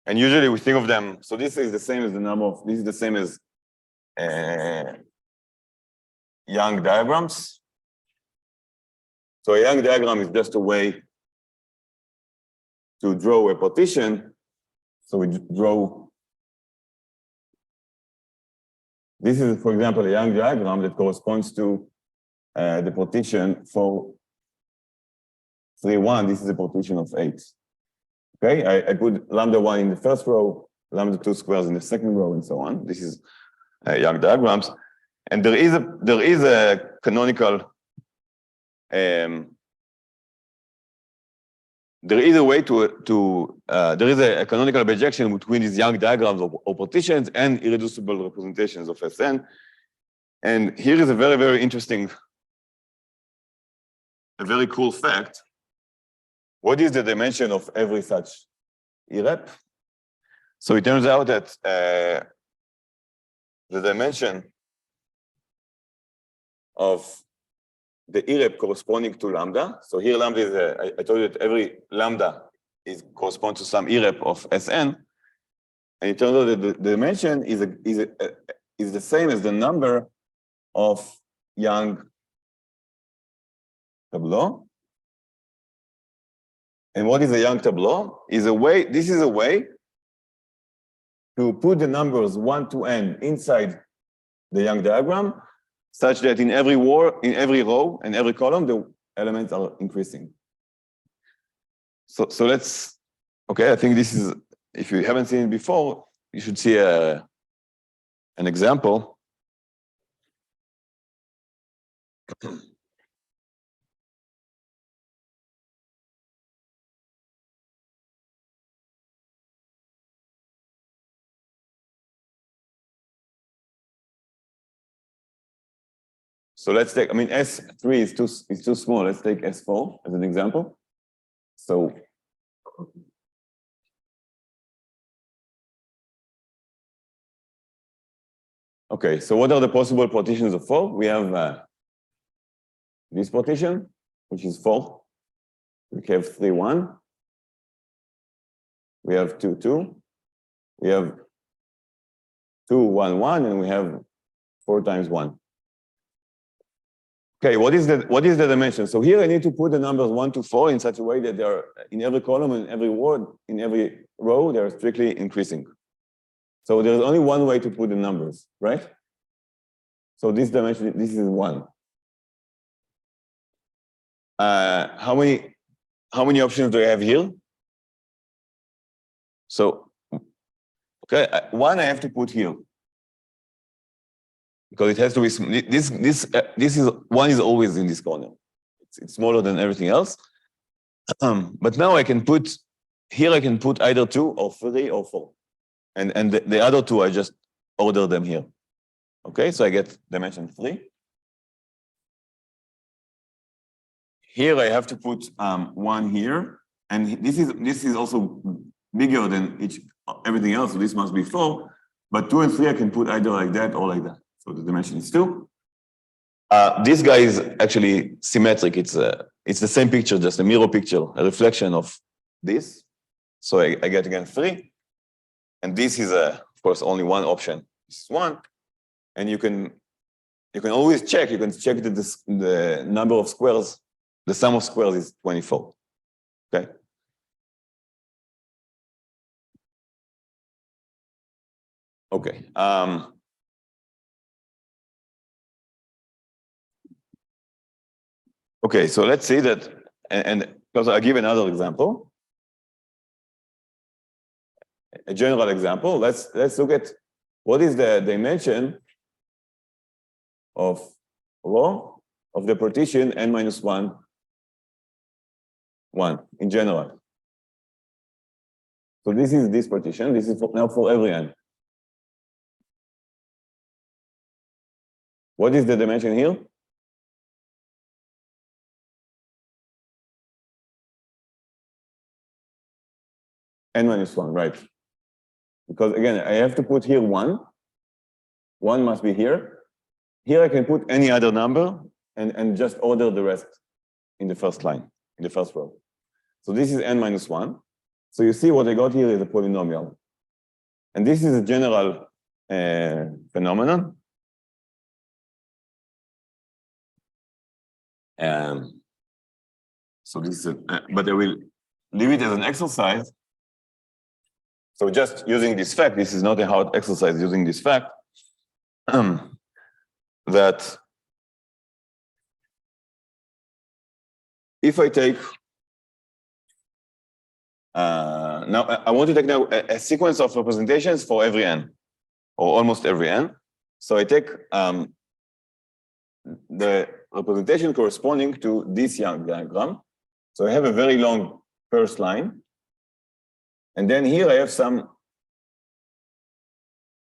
Speaker 1: usually we think of them, so this is the same as the number of, this is the same as Young diagrams. So a Young diagram is just a way to draw a partition. So we draw, this is, for example, a Young diagram that corresponds to the partition for 3, 1. This is a partition of 8. Okay, I put lambda 1 in the first row, lambda 2 squares in the second row, and so on. This is Young diagrams. And there is a canonical, there is a way there is a canonical bijection between these Young diagrams of partitions and irreducible representations of Sn. And here is a very, very interesting, a very cool fact. What is the dimension of every such irrep? So it turns out that the dimension of the irrep corresponding to lambda. So here lambda is, I told you that every lambda corresponds to some irrep of Sn. And it turns out that the dimension is the same as the number of Young tableau. And what is a Young tableau? This is a way to put the numbers 1 to n inside the Young diagram, such that in every row and every column, the elements are increasing. So let's, okay, I think this is, if you haven't seen it before, you should see an example. So let's take, I mean, S3 is too small. Let's take S4 as an example. So okay, so what are the possible partitions of 4? We have this partition, which is 4. We have 3, 1. We have 2, 2. We have 2, 1, 1, and we have 4 times 1. Okay, what is the dimension? So here I need to put the numbers 1 to 4 in such a way that they are in every column and every word, in every row, they are strictly increasing. So there's only one way to put the numbers, right? So this dimension, this is 1. How many options do I have here? So, okay, 1 I have to put here. Because it has to be, this is, 1 is always in this corner. It's smaller than everything else. But now I can put, here I can put either 2 or 3 or 4. And the other 2, I just order them here. Okay, so I get dimension 3. Here I have to put 1 here. And this is also bigger than everything else, so this must be 4. But 2 and 3 I can put either like that or like that. So the dimension is 2. This guy is actually symmetric. It's the same picture, just a mirror picture, a reflection of this. So I get again 3. And this is, of course, only one option. This is 1. And you can always check. You can check that the number of squares, the sum of squares is 24. Okay. Okay. Okay, so let's see that, and because I'll give another example, a general example. Let's look at what is the dimension of row of the partition n minus 1, 1 in general. So this is this partition. This is now for every n. What is the dimension here? N minus 1, right? Because again, I have to put here 1. 1 must be here. Here I can put any other number and just order the rest in the first line, in the first row. So this is n minus 1. So you see what I got here is a polynomial. And this is a general phenomenon. So this is, but I will leave it as an exercise. So just using this fact, this is not a hard exercise, using this fact, that if I take, now I want to take now a sequence of representations for every n, or almost every n. So I take the representation corresponding to this Young diagram. So I have a very long first line. And then here I have some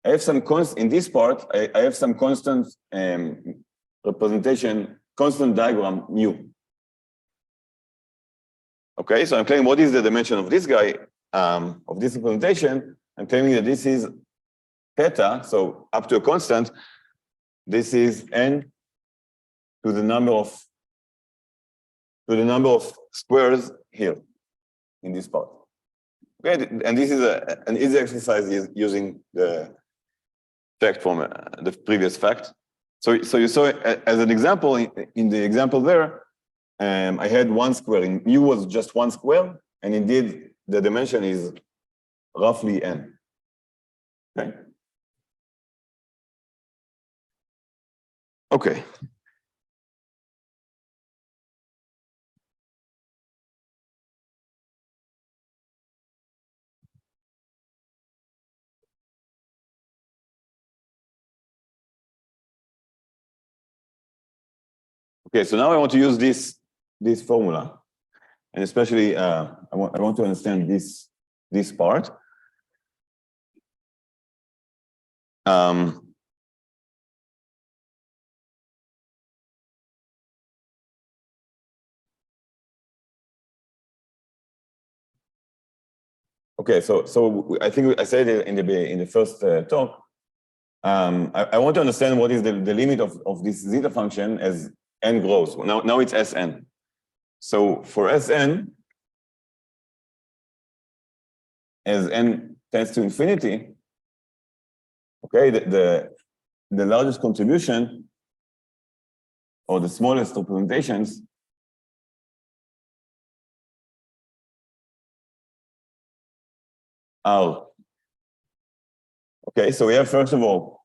Speaker 1: constant, in this part, I have some constant representation, constant diagram mu. Okay, so I'm claiming what is the dimension of this guy, of this representation. I'm claiming that this is theta, so up to a constant, this is n to the number of squares here in this part. Okay, and this is an easy exercise using the fact from the previous fact. So you saw as an example, in the example there, I had 1 square, and mu was just 1 square, and indeed the dimension is roughly n. Okay. Okay. Okay, so now I want to use this formula, and especially I want to understand this part. Okay, so I think I said it in the first talk. I want to understand what is the limit of this zeta function as n grows. Now it's Sn. So for Sn, as n tends to infinity, okay, the largest contribution or the smallest representations are, okay, so we have, first of all,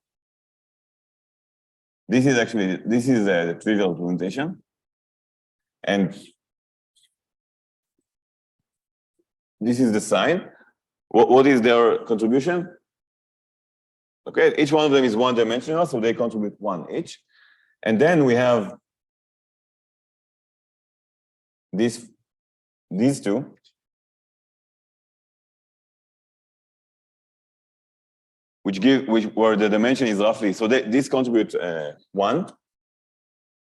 Speaker 1: this is the trivial representation, and this is the sign. What is their contribution? Okay, each one of them is one-dimensional, so they contribute 1 each. And then we have these two, where the dimension is roughly, so this contributes 1 to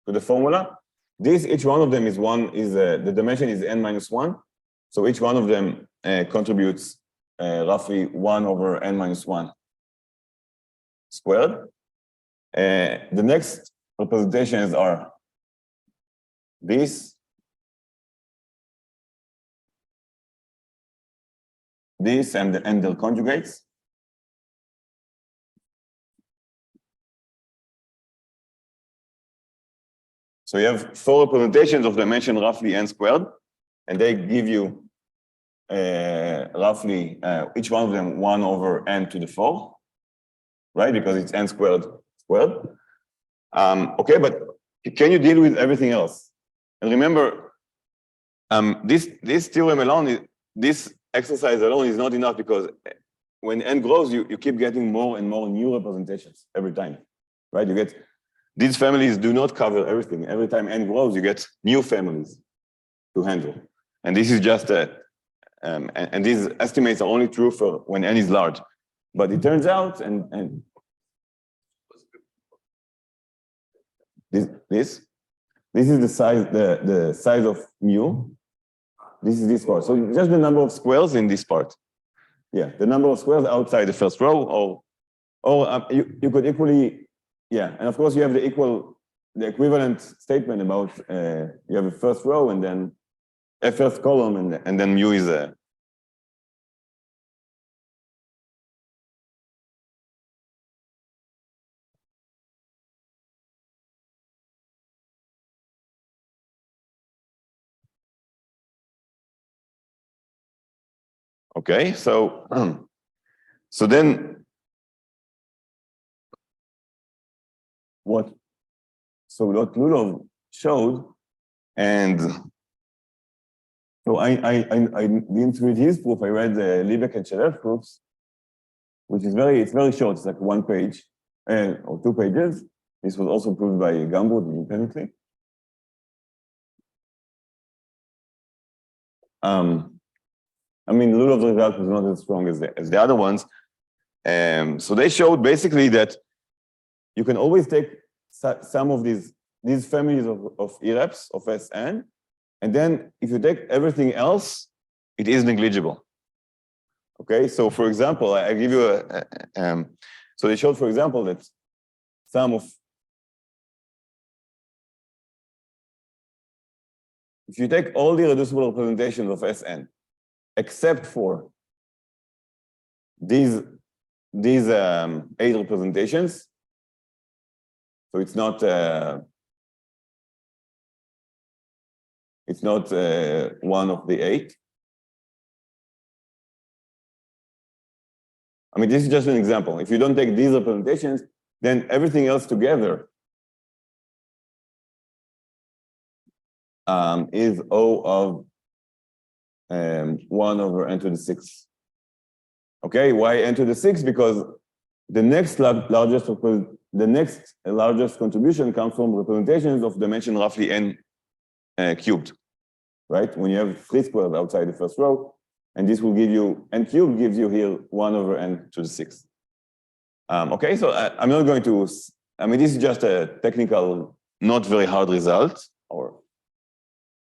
Speaker 1: the formula. Each one of them is the dimension is n minus 1. So each one of them contributes roughly 1 over n minus 1 squared. The next representations are this and their conjugates. So you have 4 representations of dimension roughly n squared, and they give you roughly each one of them 1 over n to the 4, right? Because it's n squared. Okay, but can you deal with everything else? And remember, this theorem alone, this exercise alone is not enough, because when n grows, you keep getting more and more new representations every time, right? These families do not cover everything. Every time n grows, you get new families to handle. And this is just and these estimates are only true for when n is large. But it turns out, and this is the size of mu. This is this part. So just the number of squares in this part. Yeah, the number of squares outside the first row, or you could equally, yeah, and of course you have the equivalent statement about you have a first row and then a first column, and then mu is a. Okay, so then what Lulov showed, and so I didn't read his proof. I read the Liebeck and Shalev proofs, which is it's very short. It's like 1 page or 2 pages. This was also proved by Gambut independently. I mean, Lulov's result was not as strong as the other ones. So they showed basically that you can always take some of these families of irreps of Sn, and then if you take everything else, it is negligible. Okay, so for example, I give you so they showed, for example, that if you take all the reducible representations of Sn, except for these 8 representations, So it's not one of the 8. I mean, this is just an example. If you don't take these representations, then everything else together is O of 1 over n to the 6. Okay, why n to the 6? Because the next largest contribution comes from representations of dimension roughly n cubed, right? When you have 3 squares outside the first row, and this will give you, n cubed gives you here 1 over n to the 6. Okay, so I'm not going to, I mean, this is just a technical, not very hard result,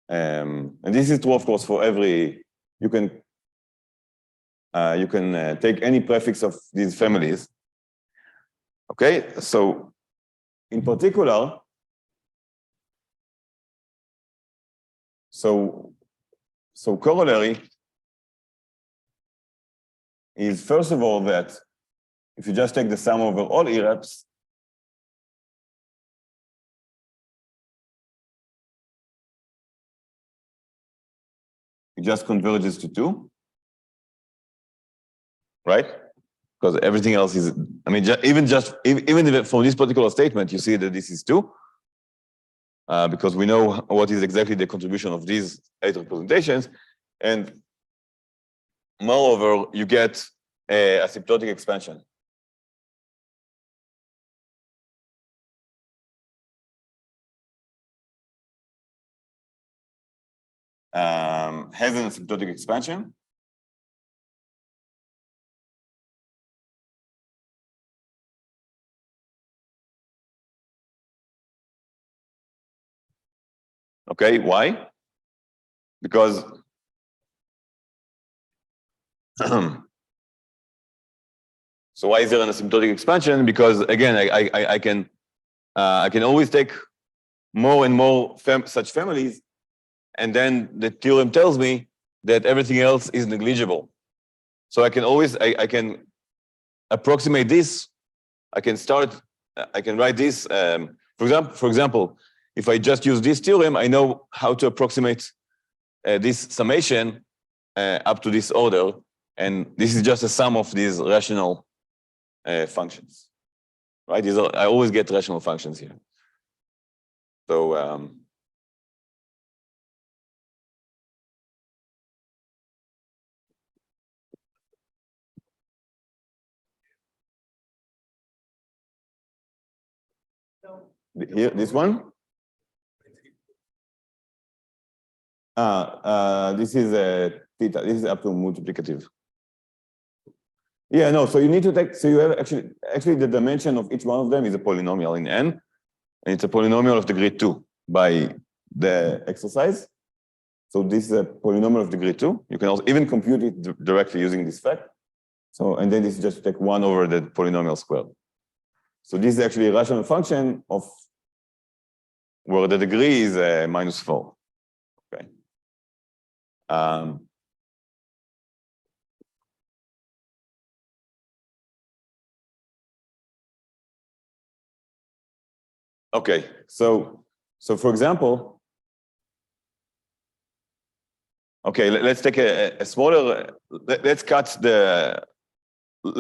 Speaker 1: and this is true, of course, for every, you can take any prefix of these families. Okay, so in particular, so corollary is, first of all, that if you just take the sum over all irreps, it just converges to 2, right? Because everything else is, I mean, even from this particular statement, you see that this is 2, because we know what is exactly the contribution of these 8 representations, and moreover, you get a asymptotic expansion. Has an asymptotic expansion. Okay, why? Because so why is there an asymptotic expansion? Because again, I can always take more and more such families, and then the theorem tells me that everything else is negligible. So I can always I can approximate this. I can write this. For example, if I just use this theorem, I know how to approximate this summation up to this order, and this is just a sum of these rational functions, right? I always get rational functions here. So here, this one. This is theta. This is up to multiplicative. Yeah, no. So you need to take. So you have actually the dimension of each one of them is a polynomial in n, and it's a polynomial of degree 2 by the exercise. So this is a polynomial of degree 2. You can also even compute it directly using this fact. So, and then this is just take 1 over the polynomial squared. So this is actually a rational function of where the degree is -4. Okay. Okay, so for example, okay, let's take a smaller,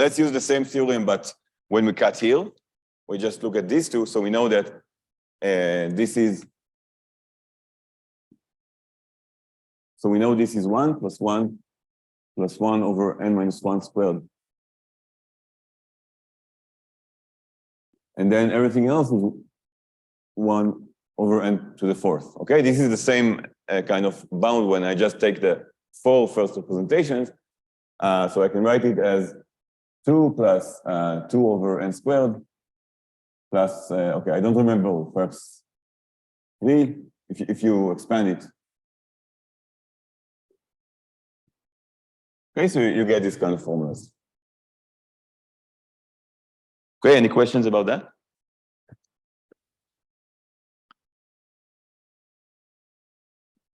Speaker 1: let's use the same theorem, but when we cut here, we just look at these two, so we know that this is, so we know this is 1 plus 1 plus 1 over n minus 1 squared. And then everything else is 1 over n to the 4th. Okay, this is the same kind of bound when I just take the 4 first representations. So I can write it as 2 plus 2 over n squared plus, okay, I don't remember, perhaps 3, if you expand it. Okay, so you get this kind of formulas. Okay, any questions about that?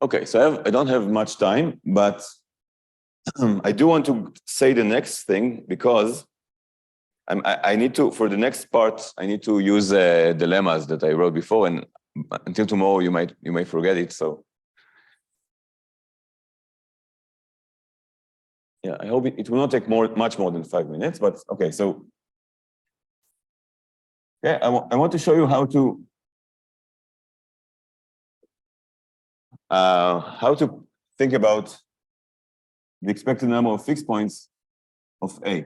Speaker 1: Okay, so I don't have much time, but I do want to say the next thing, because I need to, for the next part, I need to use dilemmas that I wrote before, and until tomorrow you may forget it. So yeah, I hope it will not take much more than 5 minutes. But okay, so yeah, I want to show you how to think about the expected number of fixed points of A.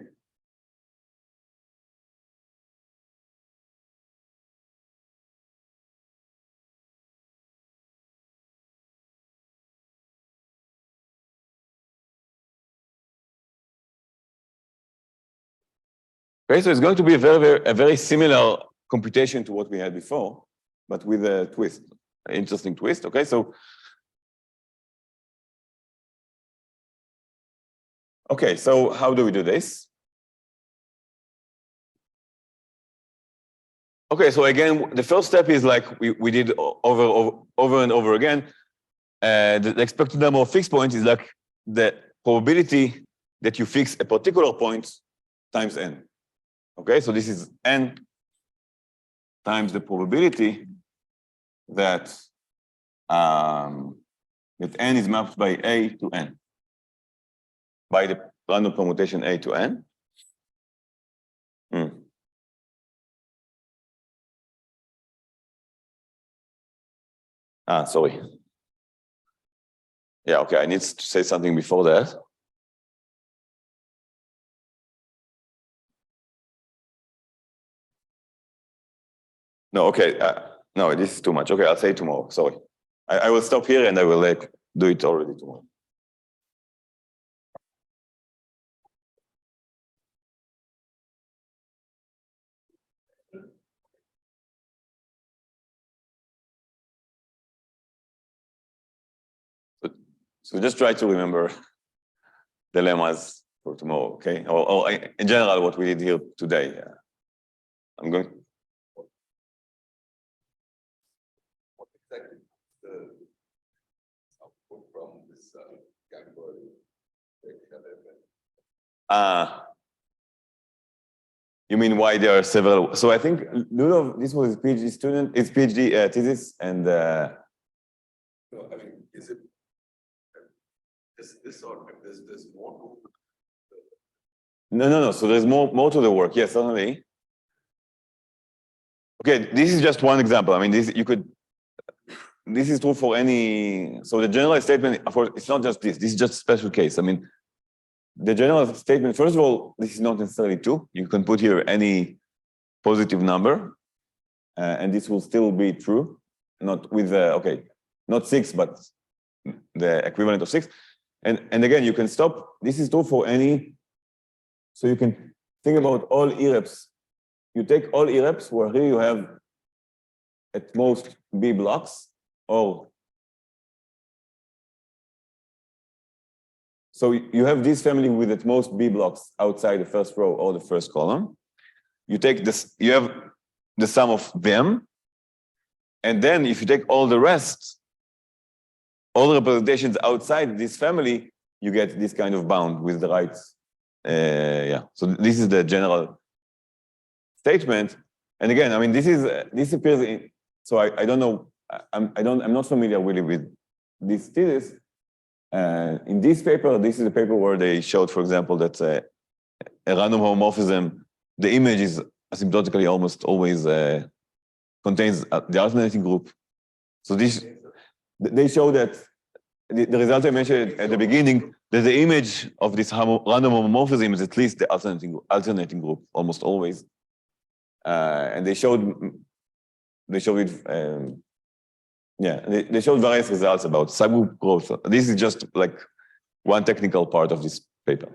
Speaker 1: Okay, so it's going to be a very similar computation to what we had before, but with a twist, an interesting twist. Okay, so how do we do this? Okay, so again, the first step is like we did over and over again. The expected number of fixed points is like the probability that you fix a particular point times n. Okay, so this is n times the probability that that n is mapped by A to n, by the random permutation A to n. Sorry. Yeah, okay, I need to say something before that. No, okay, no, this is too much. Okay, I'll say tomorrow, sorry. I will stop here and I will do it already tomorrow. So just try to remember dilemmas for tomorrow, okay? Or in general, what we did here today. I'm going.
Speaker 2: What exactly the output from this category?
Speaker 1: You mean why there are several? So I think Ludo, this was his PhD student, his PhD thesis, and.
Speaker 2: No, I mean, is it this or there's more to?
Speaker 1: No. So there's more to the work. Yes, certainly. Okay, this is just one example. I mean, this is true for any. So the general statement, of course, it's not just this. This is just a special case. I mean, the general statement. First of all, this is not necessarily 2. You can put here any positive number, and this will still be true. Not with not 6, but the equivalent of 6. And again, you can stop. This is true for any. So you can think about all E-reps. You take all E-reps where here you have at most B blocks, or so you have this family with at most B blocks outside the first row or the first column. You take this, you have the sum of them, and then if you take all the rest, all the representations outside this family, you get this kind of bound with the right. So this is the general statement. And again, I mean, this appears in. So I don't know. I'm not familiar really with this thesis. In this paper, this is a paper where they showed, for example, that a random homomorphism, the image is asymptotically almost always contains the alternating group. So they show that the result I mentioned at the beginning, that the image of this random homomorphism is at least the alternating group, almost always. And they showed it. They showed various results about subgroup growth. This is just like one technical part of this paper.